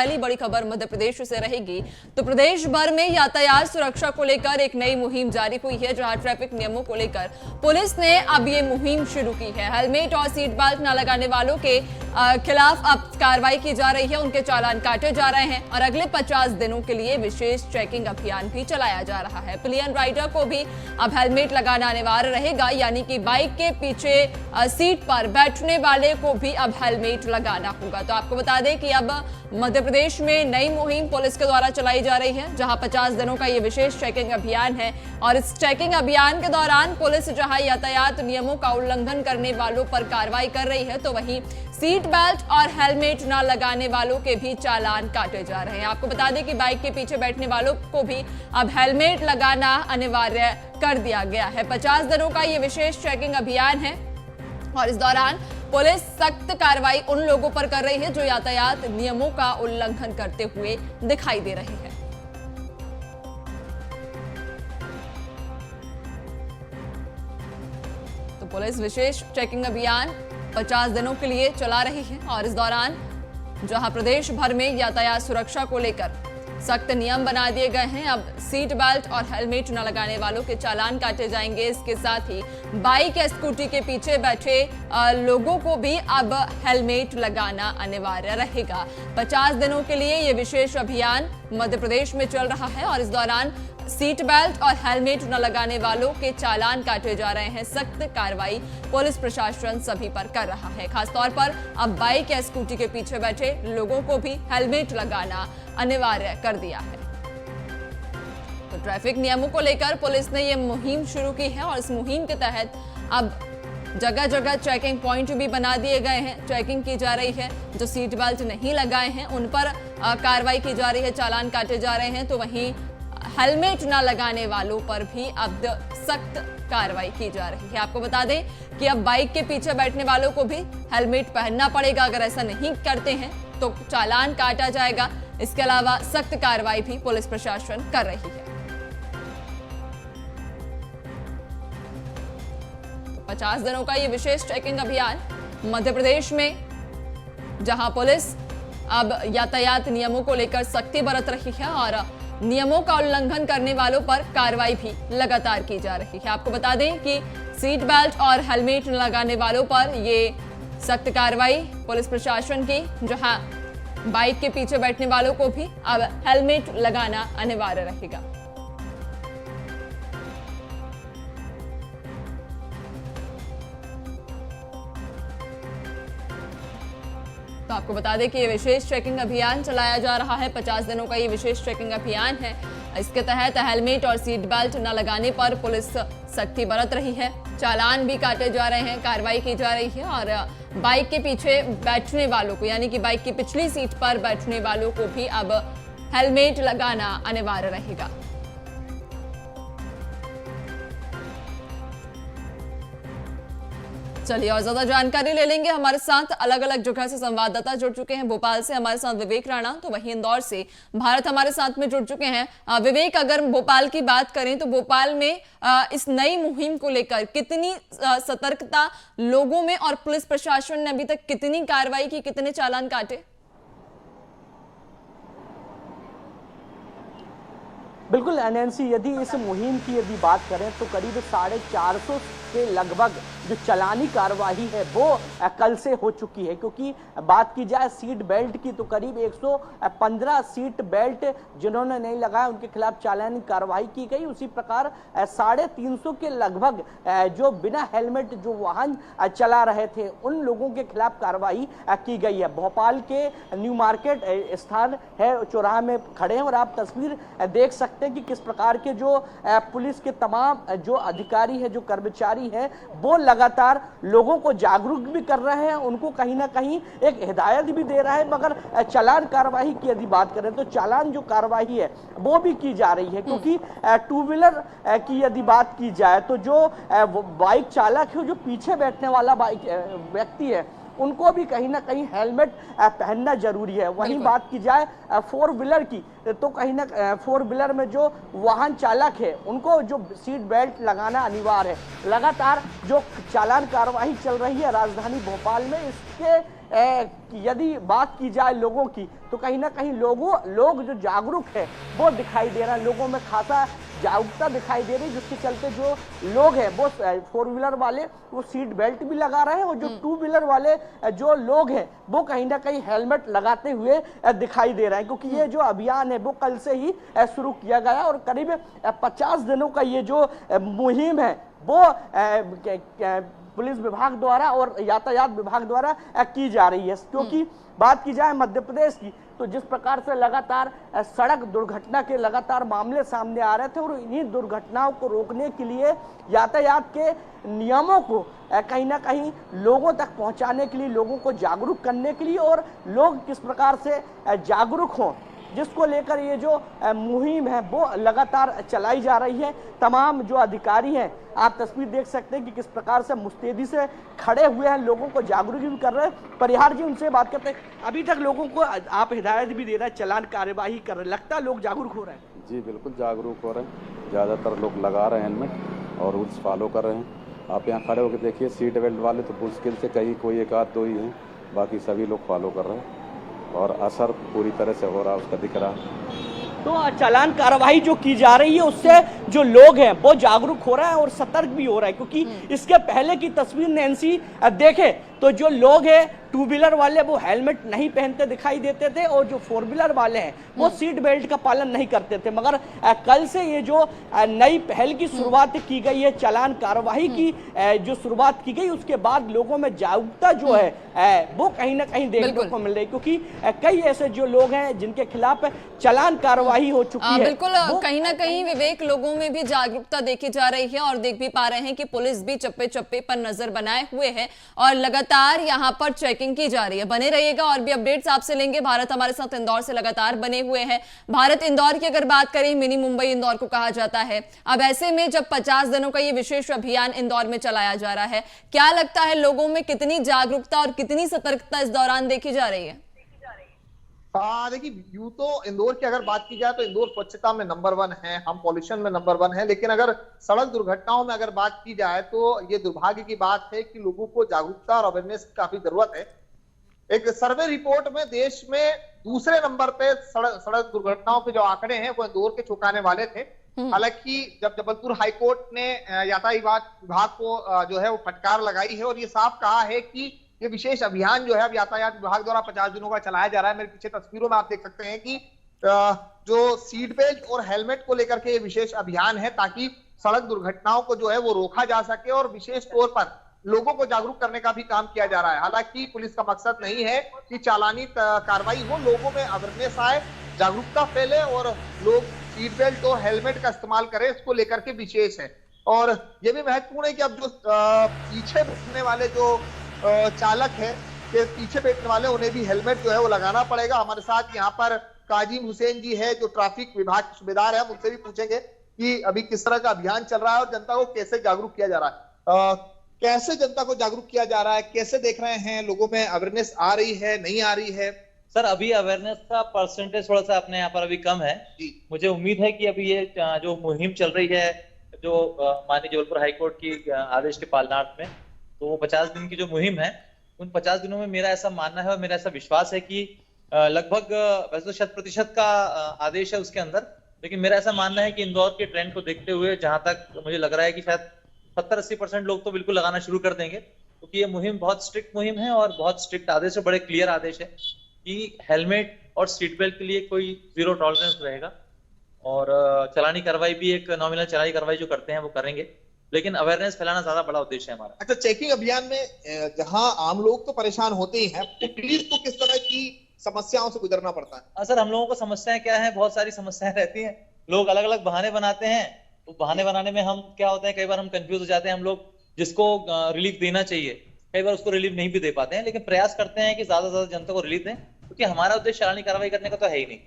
पहली बड़ी खबर मध्य प्रदेश से रहेगी। तो प्रदेश भर में यातायात सुरक्षा को लेकर एक नई मुहिम जारी हुई है, जहां ट्रैफिक नियमों को लेकर पुलिस ने अब ये मुहिम शुरू की है। हेलमेट और सीट बेल्ट न लगाने वालों के खिलाफ अब कार्रवाई की जा रही है, उनके चालान काटे जा रहे हैं और अगले 50 दिनों के लिए विशेष चेकिंग अभियान भी चलाया जा रहा है। पिलियन राइडर को भी अब हेलमेट लगाना अनिवार्य रहेगा, यानी कि बाइक के पीछे सीट पर बैठने वाले को भी अब हेलमेट लगाना होगा। तो आपको बता दें कि अब मध्य प्रदेश में नई मुहिम पुलिस के द्वारा चलाई जा रही है, जहां 50 दिनों का ये विशेष चेकिंग अभियान है और इस चेकिंग अभियान के दौरान पुलिस जहां यातायात नियमों का उल्लंघन करने वालों पर कार्रवाई कर रही है, तो वहीं सीट बेल्ट और हेलमेट न लगाने वालों के भी चालान काटे जा रहे हैं। आपको बता दें कि बाइक के पीछे बैठने वालों को भी अब हेलमेट लगाना अनिवार्य कर दिया गया है। 50 दिनों का ये विशेष चेकिंग अभियान है और इस दौरान पुलिस सख्त कार्रवाई उन लोगों पर कर रही है जो यातायात नियमों का उल्लंघन करते हुए दिखाई दे रहे हैं। तो पुलिस विशेष चेकिंग अभियान 50 दिनों के लिए चला रही है और इस दौरान जहां प्रदेश भर में यातायात सुरक्षा को लेकर सख्त नियम बना दिए गए हैं, अब सीट बेल्ट और हेलमेट न लगाने वालों के चालान काटे जाएंगे। इसके साथ ही बाइक या स्कूटी के पीछे बैठे लोगों को भी अब हेलमेट लगाना अनिवार्य रहेगा। 50 दिनों के लिए ये विशेष अभियान मध्य प्रदेश में चल रहा है और इस दौरान सीट बेल्ट और हेलमेट न लगाने वालों के चालान काटे जा रहे हैं। सख्त कार्रवाई पुलिस प्रशासन सभी पर कर रहा है। खासतौर पर अब बाइक या स्कूटी के पीछे बैठे लोगों को भी हेलमेट लगाना अनिवार्य कर दिया है। तो ट्रैफिक नियमों को लेकर पुलिस ने यह मुहिम शुरू की है और इस मुहिम के तहत अब जगह जगह चेकिंग पॉइंट भी बना दिए गए हैं। चेकिंग की जा रही है, जो सीट बेल्ट नहीं लगाए हैं उन पर कार्रवाई की जा रही है, चालान काटे जा रहे हैं। तो वहीं हेलमेट न लगाने वालों पर भी अब सख्त कार्रवाई की जा रही है। आपको बता दें कि अब बाइक के पीछे बैठने वालों को भी हेलमेट पहनना पड़ेगा, अगर ऐसा नहीं करते हैं तो चालान काटा जाएगा। इसके अलावा सख्त कार्रवाई भी पुलिस प्रशासन कर रही है। तो 50 दिनों का ये विशेष चेकिंग अभियान मध्य प्रदेश में, जहां पुलिस अब यातायात नियमों को लेकर सख्ती बरत रही है और नियमों का उल्लंघन करने वालों पर कार्रवाई भी लगातार की जा रही है। आपको बता दें कि सीट बेल्ट और हेलमेट न लगाने वालों पर ये सख्त कार्रवाई पुलिस प्रशासन की, जहां बाइक के पीछे बैठने वालों को भी अब हेलमेट लगाना अनिवार्य रहेगा। तो आपको बता दें कि ये विशेष चेकिंग अभियान चलाया जा रहा है। 50 दिनों का ये विशेष चेकिंग अभियान है। इसके तहत हेलमेट और सीट बेल्ट न लगाने पर पुलिस सख्ती बरत रही है, चालान भी काटे जा रहे हैं, कार्रवाई की जा रही है और बाइक के पीछे बैठने वालों को, यानी कि बाइक की पिछली सीट पर बैठने वालों को भी अब हेलमेट लगाना अनिवार्य रहेगा। चलिए और ज्यादा जानकारी ले लेंगे। हमारे साथ अलग अलग जगह से संवाददाता जुड़ चुके हैं। भोपाल से हमारे साथ विवेक राणा, तो वहीं इंदौर से भारत हमारे साथ में जुड़ चुके हैं। विवेक, अगर भोपाल की बात करें तो भोपाल में इस नई मुहिम को लेकर कितनी सतर्कता लोगों में और पुलिस प्रशासन ने अभी तक कितनी कार्रवाई की, कितने चालान काटे? बिल्कुल नैन्सी, यदि इस मुहिम की यदि बात करें तो करीब 450 के लगभग जो चलानी कार्रवाई है वो कल से हो चुकी है, क्योंकि बात की जाए सीट बेल्ट की तो करीब 115 सीट बेल्ट जिन्होंने नहीं लगाया उनके खिलाफ चालानी कार्रवाई की गई। उसी प्रकार 350 के लगभग जो बिना हेलमेट जो वाहन चला रहे थे उन लोगों के खिलाफ कार्रवाई की गई है। भोपाल के न्यू मार्केट स्थान है, चौराहा में खड़े हैं और आप तस्वीर देख सकते हैं कि किस प्रकार के जो पुलिस के तमाम जो अधिकारी है, जो कर्मचारी है, वो लगातार लोगों को जागरूक भी कर रहे हैं, उनको कहीं ना कहीं एक हिदायत भी दे रहा है। मगर चालान कार्रवाई की यदि बात करें तो चालान जो कार्रवाई है वो भी की जा रही है, क्योंकि टू व्हीलर की यदि बात की जाए तो जो बाइक चालक है, जो पीछे बैठने वाला बाइक व्यक्ति है, उनको भी कहीं ना कहीं हेलमेट पहनना जरूरी है। वहीं बात की जाए फोर व्हीलर की तो कहीं ना फोर व्हीलर में जो वाहन चालक है उनको जो सीट बेल्ट लगाना अनिवार्य है। लगातार जो चालान कार्रवाई चल रही है राजधानी भोपाल में, इसके यदि बात की जाए लोगों की तो कहीं ना कहीं लोग जो जागरूक है वो दिखाई दे रहा है, लोगों में खासा जागरूकता दिखाई दे रही है, जिसके चलते जो लोग हैं वो 4 व्हीलर वाले वो सीट बेल्ट भी लगा रहे हैं और जो 2 व्हीलर वाले जो लोग हैं वो कहीं ना कहीं हेलमेट लगाते हुए दिखाई दे रहे हैं, क्योंकि ये जो अभियान है वो कल से ही शुरू किया गया और करीब 50 दिनों का ये जो मुहिम है वो पुलिस विभाग द्वारा और यातायात विभाग द्वारा की जा रही है। क्योंकि बात की जाए मध्य प्रदेश की तो जिस प्रकार से लगातार सड़क दुर्घटना के लगातार मामले सामने आ रहे थे और इन्हीं दुर्घटनाओं को रोकने के लिए यातायात के नियमों को कहीं ना कहीं लोगों तक पहुंचाने के लिए, लोगों को जागरूक करने के लिए और लोग किस प्रकार से जागरूक हों, जिसको लेकर ये जो मुहिम है वो लगातार चलाई जा रही है। तमाम जो अधिकारी हैं, आप तस्वीर देख सकते हैं कि किस प्रकार से मुस्तैदी से खड़े हुए हैं, लोगों को जागरूक भी कर रहे हैं। परिहार जी, उनसे बात करते हैं। अभी तक लोगों को आप हिदायत भी दे रहे हैं, चालान कार्यवाही कर रहे हैं, लगता है लोग जागरूक हो रहे हैं? जी बिल्कुल जागरूक हो रहे हैं, ज़्यादातर लोग लगा रहे हैं हेलमेट और रूल्स फॉलो कर रहे हैं। आप यहाँ खड़े होकर देखिए, सीट बेल्ट वाले तो मुश्किल से कहीं कोई एक आध दो ही हैं, बाकी सभी लोग फॉलो कर रहे हैं और असर पूरी तरह से हो रहा है, उसका दिख रहा है। तो चालान कार्रवाई जो की जा रही है उससे जो लोग हैं वो जागरूक हो रहे हैं और सतर्क भी हो रहे हैं, क्योंकि इसके पहले की तस्वीर नैन्सी देखे तो जो लोग हैं 2 व्हीलर वाले वो हेलमेट नहीं पहनते दिखाई देते थे और जो 4 व्हीलर वाले हैं वो सीट बेल्ट का पालन नहीं करते थे। मगर कल से ये जो नई पहल की शुरुआत की गई है, चालान कार्रवाई की जो शुरुआत की गई, उसके बाद लोगों में जागरूकता जो है वो कहीं ना कहीं देखने को मिल रही है, क्योंकि कई ऐसे जो लोग हैं जिनके खिलाफ चालान कार्रवाई हो चुकी है। बिल्कुल, कहीं ना कहीं विवेक लोगों में भी जागरूकता देखी जा रही है और देख भी पा रहे हैं कि पुलिस भी चप्पे चप्पे पर नजर बनाए हुए है और लगातार यहाँ पर चेकिंग की जा रही है। बने रहिएगा, और भी अपडेट्स आपसे लेंगे। भारत हमारे साथ इंदौर से लगातार बने हुए हैं। भारत, इंदौर की अगर बात करें, मिनी मुंबई इंदौर को कहा जाता है। अब ऐसे में जब 50 दिनों का ये विशेष अभियान इंदौर में चलाया जा रहा है, क्या लगता है लोगों में कितनी जागरूकता और कितनी सतर्कता इस दौरान देखी जा रही है? देखिए, यूं तो इंदौर की अगर बात की जाए तो इंदौर स्वच्छता में नंबर 1 है, हम पॉल्यूशन में नंबर 1 है, लेकिन अगर सड़क दुर्घटनाओं में अगर बात की जाए तो ये दुर्भाग्य की बात है कि लोगों को जागरूकता और अवेयरनेस की काफी जरूरत है। एक सर्वे रिपोर्ट में देश में दूसरे नंबर पे सड़क दुर्घटनाओं के जो आंकड़े हैं वो इंदौर के चौंकाने वाले थे। हालांकि जब जबलपुर हाईकोर्ट ने यातायात विभाग को जो है वो फटकार लगाई है और ये साफ कहा है कि ये विशेष अभियान जो है अब यातायात विभाग द्वारा 50 दिनों का चलाया जा रहा है। मेरे पीछे तस्वीरों में आप देख सकते हैं कि जो सीट बेल्ट और हेलमेट को लेकर के ये विशेष अभियान है ताकि सड़क दुर्घटनाओं को जो है वो रोका जा सके और विशेष तौर पर लोगों को जागरूक करने का भी काम किया जा रहा है। हालांकि पुलिस का मकसद नहीं है कि चालानी कार्रवाई हो, लोगों में अवेयरनेस आए, जागरूकता फैले और लोग सीट बेल्ट और हेलमेट का इस्तेमाल करें, इसको लेकर के विशेष है। और ये भी महत्वपूर्ण है कि अब जो पीछे बैठने वाले जो चालक है के पीछे बैठने वाले उन्हें भी हेलमेट जो है वो लगाना पड़ेगा। हमारे साथ यहाँ पर काजिम हुसैन जी है जो ट्रैफिक विभाग के सूबेदार है, हम उनसे भी पूछेंगे कि अभी किस तरह का अभियान चल रहा है और जनता को कैसे जागरूक किया जा रहा है। कैसे जनता को जागरूक किया जा रहा है, कैसे देख रहे हैं, लोगों में अवेयरनेस आ रही है, नहीं आ रही है? सर, अभी अवेयरनेस का परसेंटेज थोड़ा सा अपने यहाँ पर अभी कम है। मुझे उम्मीद है कि अभी ये जो मुहिम चल रही है जो माननीय जबलपुर हाईकोर्ट की आदेश के पालनार्थ में, तो वो 50 दिन की जो मुहिम है उन 50 दिनों में मेरा ऐसा मानना है और मेरा ऐसा विश्वास है कि लगभग वैसे तो 100% का आदेश है उसके अंदर, लेकिन मेरा ऐसा मानना है कि इंदौर के ट्रेंड को देखते हुए जहां तक मुझे लग रहा है कि शायद 70-80% लोग तो बिल्कुल लगाना शुरू कर देंगे, क्योंकि ये मुहिम बहुत स्ट्रिक्ट मुहिम है और बहुत स्ट्रिक्ट आदेश है, बड़े क्लियर आदेश है कि हेलमेट और सीट बेल्ट के लिए कोई 0 टॉलरेंस रहेगा और चालानी कार्रवाई भी एक नॉमिनल चालानी कार्रवाई जो करते हैं वो करेंगे, लेकिन अवेयरनेस फैलाना ज्यादा बड़ा उद्देश्य है हमारा। अच्छा, चेकिंग अभियान में जहां आम लोग तो परेशान होते ही हैं, तो पुलिस को किस तरह की समस्याओं से गुजरना पड़ता है? सर, हम लोगों को समस्याएं क्या है, बहुत सारी समस्याएं रहती हैं। लोग अलग अलग बहाने बनाते हैं, तो बहाने बनाने में हम क्या होता है, कई बार हम कंफ्यूज हो जाते हैं। हम लोग जिसको रिलीफ देना चाहिए कई बार उसको रिलीफ नहीं भी दे पाते हैं, लेकिन प्रयास करते हैं कि ज्यादा से ज्यादा जनता को रिलीफ दें, क्योंकि हमारा उद्देश्य चालानी कार्रवाई करने का तो है ही नहीं।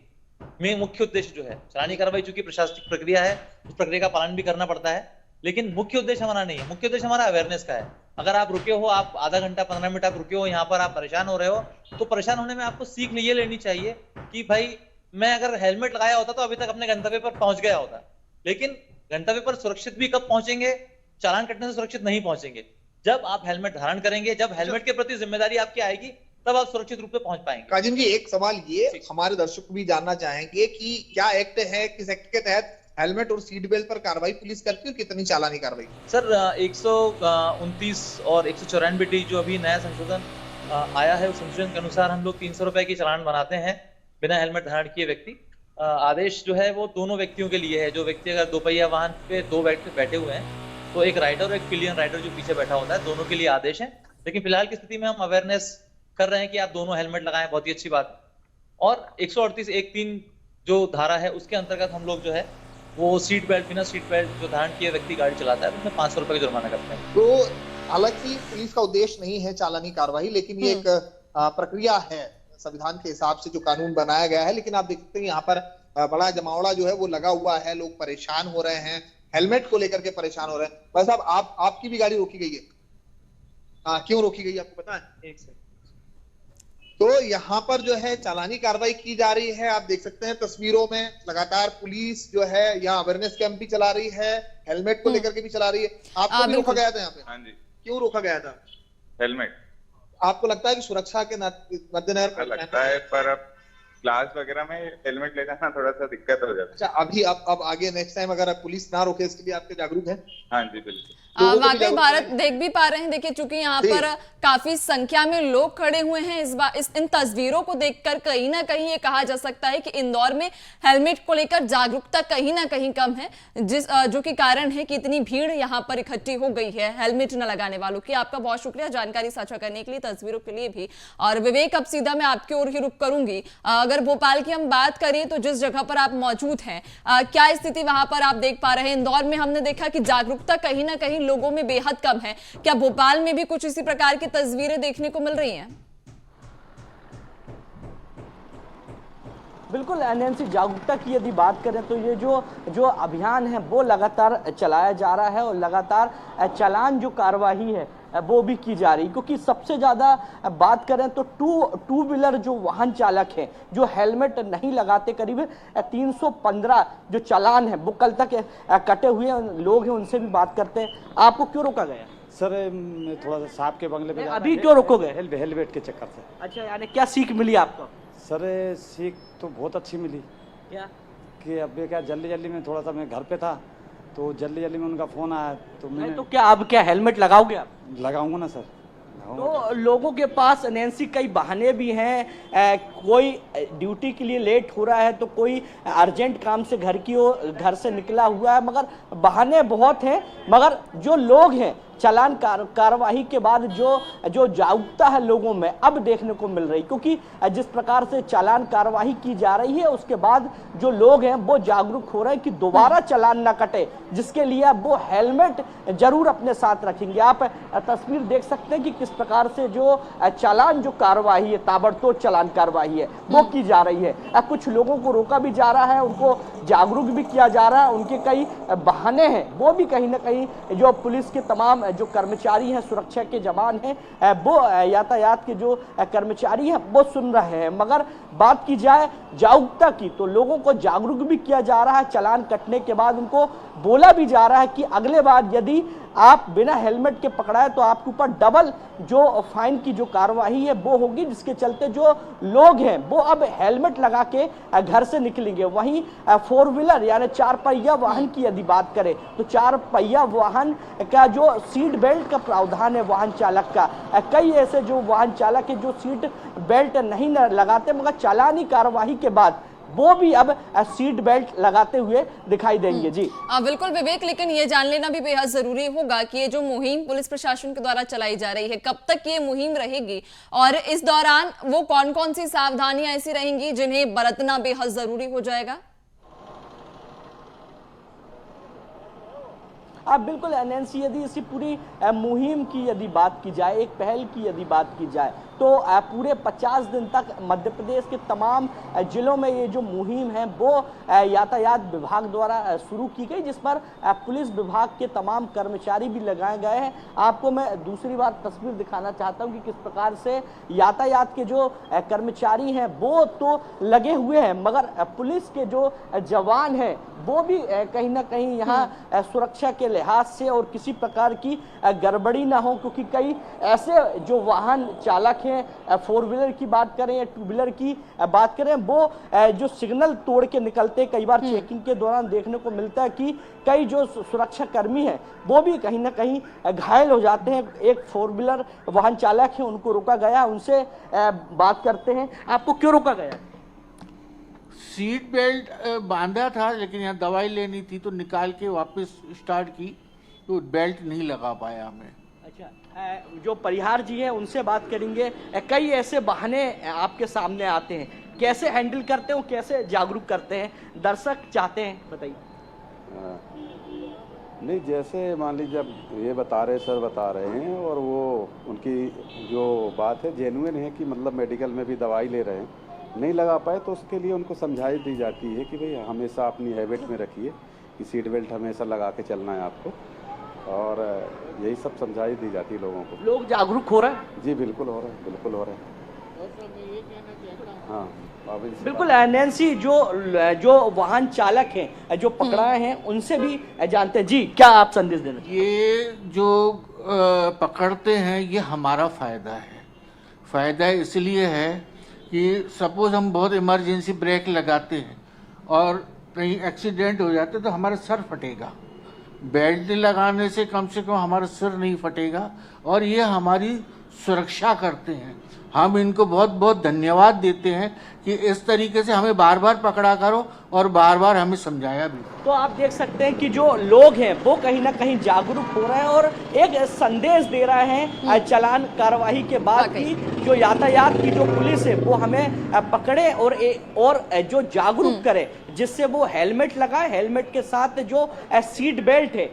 मेन मुख्य उद्देश्य जो है चालानी कार्रवाई, चूंकि प्रशासनिक प्रक्रिया है, उस प्रक्रिया का पालन भी करना पड़ता है, लेकिन मुख्य उद्देश्य हमारा नहीं है। मुख्य उद्देश्य हमारा अवेयरनेस का है। अगर आप रुके हो, आप आधा घंटा 15 मिनट आप रुके हो यहाँ पर, आप परेशान हो रहे हो, तो परेशान होने में आपको सीख ये लेनी चाहिए कि भाई मैं अगर हेलमेट लगाया होता तो अभी तक अपने गंतव्य पर पहुंच गया होता, लेकिन गंतव्य पर सुरक्षित भी कब पहुंचेंगे, चालान कटने से सुरक्षित नहीं पहुंचेंगे। जब आप हेलमेट धारण करेंगे, जब हेलमेट के प्रति जिम्मेदारी आपकी आएगी, तब आप सुरक्षित रूप से पहुंच पाएंगे। काजिम जी, एक सवाल ये हमारे दर्शक भी जानना चाहेंगे कि क्या एक्ट है, किस एक्ट के तहत हेलमेट और सीट बेल्ट पर कार्रवाई पुलिस करती है और कितनी चालानी कार्रवाई? सर 129 और 194D जो अभी नया संशोधन आया है, उस संशोधन के अनुसार हम लोग 300 रुपए की चालान बनाते हैं बिना हेलमेट धारण किए व्यक्ति। आदेश जो है वो दोनों व्यक्तियों के लिए है। जो व्यक्ति अगर दोपहिया वाहन पे दो व्यक्ति बैठे हुए हैं तो एक राइडर और एक पिलियन राइडर जो पीछे बैठा होता है, दोनों के लिए आदेश है। लेकिन फिलहाल की स्थिति में हम अवेयरनेस कर रहे हैं कि आप दोनों हेलमेट लगाएं, बहुत ही अच्छी बात है। और 138(1)(3) जो धारा है उसके अंतर्गत हम लोग जो है वो सीट बेल्ट, बिना सीट बेल्ट जो धारण किए व्यक्ति गाड़ी चलाता है उसमें 500 रुपए का जुर्माना करते हैं। तो हालांकि पुलिस का उद्देश्य नहीं है चालानी कार्रवाई, लेकिन ये एक प्रक्रिया है संविधान के हिसाब से जो कानून बनाया गया है। लेकिन आप देखते हैं यहाँ पर बड़ा जमावड़ा जो है वो लगा हुआ है, लोग परेशान हो रहे हैं, हेलमेट को लेकर के परेशान हो रहे हैं। भाई साहब, आपकी भी गाड़ी रोकी गई है, क्यों रोकी गई आपको पता है? एक सेकंड। तो यहाँ पर जो है चालानी कार्रवाई की जा रही है। आप देख सकते हैं तस्वीरों में लगातार पुलिस जो है यहाँ अवेयरनेस कैंप भी चला रही है, हेलमेट को लेकर के भी चला रही है। आपको भी रोका गया था यहाँ पे? हाँ जी। क्यों रोका गया था? हेलमेट। आपको लगता है कि सुरक्षा के मद्देनजर लगता है, पर अब क्लास वगैरह में हेलमेट ले जाना थोड़ा सा दिक्कत हो जाता है। अच्छा, अभी अब आगे नेक्स्ट टाइम अगर पुलिस ना रोके इसके लिए आपके जागरूक हैं? हाँ जी बिल्कुल। वाकई भारत देख भी पा रहे हैं। देखिए, चूंकि यहाँ पर काफी संख्या में लोग खड़े हुए हैं, इन तस्वीरों को देखकर कहीं ना कहीं ये कहा जा सकता है कि इंदौर में हेलमेट को लेकर जागरूकता कहीं ना कहीं कम है, जो कि कारण है कि इतनी भीड़ यहाँ पर इकट्ठी हो गई है हेलमेट न लगाने वालों की। आपका बहुत शुक्रिया जानकारी साझा करने के लिए, तस्वीरों के लिए भी। और विवेक, अब सीधा मैं आपकी ओर ही रुख करूंगी। अगर भोपाल की हम बात करें तो जिस जगह पर आप मौजूद हैं, क्या स्थिति वहां पर आप देख पा रहे हैं? इंदौर में हमने देखा कि जागरूकता कहीं ना कहीं लोगों में बेहद कम है। क्या भोपाल में भी कुछ इसी प्रकार की तस्वीरें देखने को मिल रही हैं? बिल्कुल एनएनसी, जागरूकता की यदि बात करें तो ये जो अभियान है वो लगातार चलाया जा रहा है और लगातार चालान जो कार्रवाई है वो भी की जा रही है। क्योंकि सबसे ज़्यादा बात करें तो टू व्हीलर जो वाहन चालक हैं जो हेलमेट नहीं लगाते, करीब 315 जो चालान है वो कल तक कटे हुए लोग हैं, उनसे भी बात करते हैं। आपको क्यों रोका गया? सर थोड़ा सा सांप के बंगले पे अभी क्यों रोकोगे? हेलमेट के चक्कर से। अच्छा, यानी क्या सीख मिली आपको? सर सीख तो बहुत अच्छी मिली। क्या? कि अब क्या जल्दी में थोड़ा सा मैं घर पे था तो जल्दी में उनका फोन आया तो मैं तो क्या अब क्या हेलमेट लगाओगे आप? लगाऊंगा ना सर। तो लोगों के पास नैन्सी कई बहाने भी हैं, कोई ड्यूटी के लिए लेट हो रहा है तो कोई अर्जेंट काम से घर से निकला हुआ है, मगर बहाने बहुत हैं। मगर जो लोग हैं चालान कार्रवाई के बाद जो जागरूकता है लोगों में अब देखने को मिल रही, क्योंकि जिस प्रकार से चालान कार्रवाई की जा रही है उसके बाद जो लोग हैं वो जागरूक हो रहे हैं कि दोबारा चालान ना कटे, जिसके लिए वो हेलमेट जरूर अपने साथ रखेंगे। आप तस्वीर देख सकते हैं कि किस प्रकार से जो चालान जो कार्रवाई है, ताबड़तोड़ चालान कार्रवाई है वो की जा रही है। कुछ लोगों को रोका भी जा रहा है, उनको जागरूक भी किया जा रहा है। उनके कई बहाने हैं, वो भी कहीं ना कहीं जो पुलिस के तमाम जो कर्मचारी हैं, सुरक्षा के जवान हैं, वो यातायात के जो कर्मचारी हैं वो सुन रहे हैं। मगर बात की जाए जागरूकता की तो लोगों को जागरूक भी किया जा रहा है। चालान कटने के बाद उनको बोला भी जा रहा है कि अगले बार यदि आप बिना हेलमेट के पकड़ाए तो आपके ऊपर डबल जो फाइन की जो कार्रवाई है वो होगी, जिसके चलते जो लोग हैं वो अब हेलमेट लगा के घर से निकलेंगे। वहीं 4 व्हीलर यानी 4 पहिया वाहन की यदि बात करें तो 4 पहिया वाहन का जो सीट बेल्ट का प्रावधान है वाहन चालक का, कई ऐसे जो वाहन चालक है जो सीट बेल्ट नहीं लगाते, मगर चालानी कार्रवाई के बाद वो भी अब सीट बेल्ट लगाते हुए दिखाई देंगे। जी बिल्कुल विवेक, लेकिन ये जान लेना भी बेहद जरूरी होगा कि ये जो मुहिम पुलिस प्रशासन के द्वारा चलाई जा रही है कब तक ये मुहिम रहेगी और इस दौरान वो कौन कौन सी सावधानियां ऐसी रहेंगी जिन्हें बरतना बेहद जरूरी हो जाएगा? अब बिल्कुल एनएनसी, यदि इसी पूरी मुहिम की यदि बात की जाए, एक पहल की यदि बात की जाए तो पूरे 50 दिन तक मध्य प्रदेश के तमाम जिलों में ये जो मुहिम है वो यातायात विभाग द्वारा शुरू की गई, जिस पर पुलिस विभाग के तमाम कर्मचारी भी लगाए गए हैं। आपको मैं दूसरी बार तस्वीर दिखाना चाहता हूं कि किस प्रकार से यातायात के जो कर्मचारी हैं वो तो लगे हुए हैं, मगर पुलिस के जो जवान हैं वो भी कहीं ना कहीं यहाँ सुरक्षा के लिहाज से और किसी प्रकार की गड़बड़ी ना हो, क्योंकि कई ऐसे जो वाहन चालक हैं, फोर व्हीलर की बात करें या टू व्हीलर की बात करें, वो जो सिग्नल तोड़ के निकलते, कई बार चेकिंग के दौरान देखने को मिलता है कि कई जो सुरक्षा कर्मी हैं वो भी कहीं ना कहीं घायल हो जाते हैं। एक फोर व्हीलर वाहन चालक है, उनको रोका गया, उनसे बात करते हैं। आपको क्यों रोका गया? सीट बेल्ट बांधा था, लेकिन यहाँ दवाई लेनी थी तो निकाल के वापस स्टार्ट की तो बेल्ट नहीं लगा पाया हमें। अच्छा, जो परिहार जी हैं उनसे बात करेंगे। कई ऐसे बहाने आपके सामने आते हैं, कैसे हैंडल करते हो, कैसे जागरूक करते हैं? दर्शक चाहते हैं, बताइए। नहीं, जैसे मान लीजिए अब ये सर बता रहे हैं और वो उनकी जो बात है जेन्युइन है कि मतलब मेडिकल में भी दवाई ले रहे हैं, नहीं लगा पाए तो उसके लिए उनको समझाई दी जाती है कि भाई हमेशा अपनी हैबिट में रखिए कि सीट बेल्ट हमेशा लगा के चलना है आपको, और यही सब समझाई दी जाती है लोगों को। लोग जागरूक हो रहे हैं? जी बिल्कुल हो रहे हैं, बिल्कुल हो रहे हैं। हाँ बिल्कुल। नैन्सी, जो वाहन चालक हैं जो पकड़ाए हैं उनसे भी जानते हैं। जी, क्या आप संदेश देना? ये जो पकड़ते हैं ये हमारा फ़ायदा है। फ़ायदा इसलिए है कि सपोज हम बहुत इमरजेंसी ब्रेक लगाते हैं और कहीं एक्सीडेंट हो जाते तो हमारा सर फटेगा। बेल्ट लगाने से कम हमारा सिर नहीं फटेगा और ये हमारी सुरक्षा करते हैं। हम इनको बहुत बहुत धन्यवाद देते हैं कि इस तरीके से हमें बार बार पकड़ा करो और बार बार हमें समझाया भी। तो आप देख सकते हैं कि जो लोग हैं वो कहीं ना कहीं जागरूक हो रहे हैं और एक संदेश दे रहे हैं चालान कार्रवाई के बाद की जो यातायात की जो पुलिस है वो हमें पकड़े और जो जागरूक करे, जिससे वो हेलमेट लगाए, हेलमेट के साथ जो सीट बेल्ट है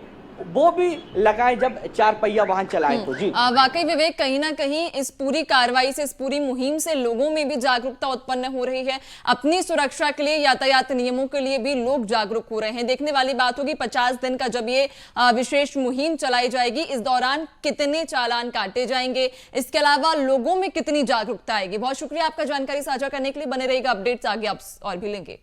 वो भी लगाए जब चार पहिया वाहन चलाए तो। जी वाकई विवेक, कहीं ना कहीं इस पूरी कार्रवाई से, इस पूरी मुहिम से लोगों में भी जागरूकता उत्पन्न हो रही है। अपनी सुरक्षा के लिए, यातायात नियमों के लिए भी लोग जागरूक हो रहे हैं। देखने वाली बात होगी 50 दिन का जब ये विशेष मुहिम चलाई जाएगी, इस दौरान कितने चालान काटे जाएंगे, इसके अलावा लोगों में कितनी जागरूकता आएगी। बहुत शुक्रिया आपका जानकारी साझा करने के लिए। बने रहेगा अपडेट्स, आगे आप और भी लेंगे।